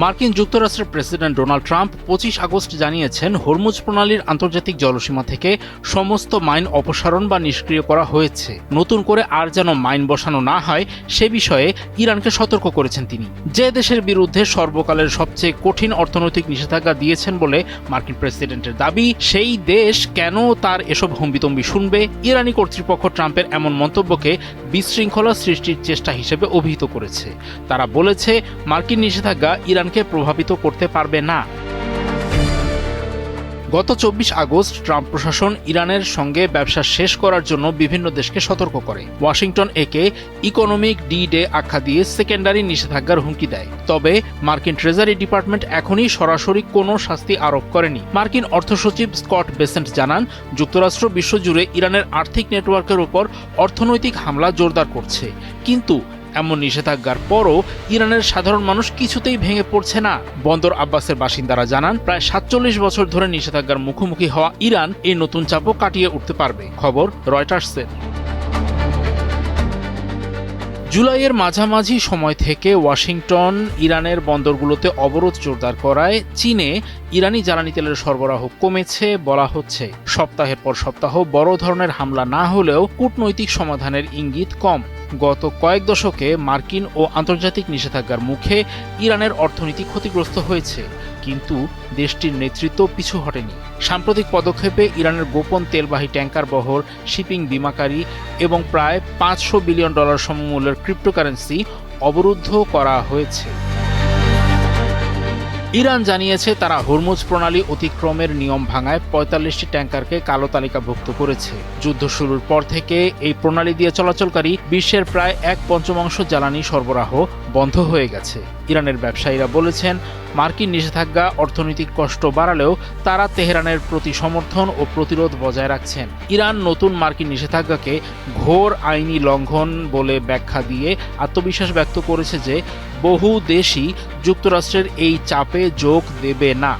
মার্কিন যুক্তরাষ্ট্রের president Donald Trump ২৫ August জানিয়েছেন, হরমুজ প্রণালীর আন্তর্জাতিক জলসীমা থেকে সমস্ত মাইন অপসারণ বা নিষ্ক্রিয় করা হয়েছে। নতুন করে আর যেন মাইন বসানো না হয় সে বিষয়ে ইরানকে সতর্ক করেছেন তিনি। যে দেশের বিরুদ্ধে সর্বকালের সবচেয়ে কঠিন অর্থনৈতিক নিষেধাজ্ঞা দিয়েছেন বলে মার্কিন প্রেসিডেন্টের দাবি, সেই দেশ কেন তার এসব হম্বিতম্বি শুনবে? ইরানি কর্তৃপক্ষ ট্রাম্পের এমন মন্তব্যকে বিশৃঙ্খলা সৃষ্টির চেষ্টা হিসেবে অভিহিত করেছে। তারা বলেছে, মার্কিন নিষেধাজ্ঞা ইরানকে প্রভাবিত করতে পারবে না। গত ২৪ আগস্ট ট্রাম্প প্রশাসন ইরানের সঙ্গে ব্যবসা শেষ করার জন্য বিভিন্ন দেশকে সতর্ক করে। ওয়াশিংটন একে ইকোনমিক ডি-ডে আখ্যা দিয়ে সেকেন্ডারি নিষেধাজ্ঞার হুমকি দেয়। তবে মার্কিন ট্রেজারি ডিপার্টমেন্ট এখনই সরাসরি কোনো শাস্তি আরোপ করেনি। মার্কিন অর্থসচিব স্কট বেসেন্ট জানান, যুক্তরাষ্ট্র বিশ্বজুড়ে ইরানের আর্থিক নেটওয়ার্কের উপর অর্থনৈতিক হামলা জোরদার করছে, কিন্তু এমন নিষেধাজ্ঞার পরও ইরানের সাধারণ মানুষ কিছুতেই ভেঙে পড়ছে না। বন্দর আব্বাসের বাসিন্দারা জানান, প্রায় ৪৭ বছর ধরে নিষেধাজ্ঞার মুখোমুখি হওয়া ইরান এই নতুন চাপও কাটিয়ে উঠতে পারবে। খবর রয়টার্সের। জুলাইয়ের মাঝামাঝি সময় থেকে ওয়াশিংটন ইরানের বন্দরগুলোতে অবরোধ জোরদার করায় চীনে ইরানি জ্বালানি তেলের সরবরাহ কমেছে বলা হচ্ছে। সপ্তাহের পর সপ্তাহ বড় ধরনের হামলা না হলেও কূটনৈতিক সমাধানের ইঙ্গিত কম। গত কয়েক দশকে মার্কিন ও আন্তর্জাতিক নিষেধাজ্ঞার মুখে ইরানের অর্থনীতি ক্ষতিগ্রস্ত হয়েছে, কিন্তু দেশটির নেতৃত্ব পিছু হটেনি। সাম্প্রতিক পদক্ষেপে ইরানের গোপন তেলবাহী ট্যাঙ্কার বহর, শিপিং বিমাকারী এবং প্রায় $৫০০ বিলিয়ন সমমূল্যের ক্রিপ্টোকারেন্সি অবরুদ্ধ করা হয়েছে। ইরান জানিয়েছে, তারা হরমুজ প্রণালী অতিক্রমের নিয়ম ভাঙায় ৪৫টি ট্যাঙ্কারকে কালো তালিকাভুক্ত করেছে। যুদ্ধ শুরুর পর থেকে এই প্রণালী দিয়ে চলাচলকারী বিশ্বের প্রায় ১/৫ জ্বালানি সরবরাহ বন্ধ হয়ে গেছে। ইরানের ব্যবসায়ীরা বলেছেন, মার্কিন নিষেধাজ্ঞা অর্থনৈতিক কষ্ট বাড়ালেও তারা তেহরানের প্রতি সমর্থন ও প্রতিরোধ বজায় রাখছেন। ইরান নতুন মার্কিন নিষেধাজ্ঞাকে ঘোর আইনি লঙ্ঘন বলে ব্যাখ্যা দিয়ে আত্মবিশ্বাস ব্যক্ত করেছে যে বহু দেশই যুক্তরাষ্ট্রের এই চাপে যোগ দেবে না।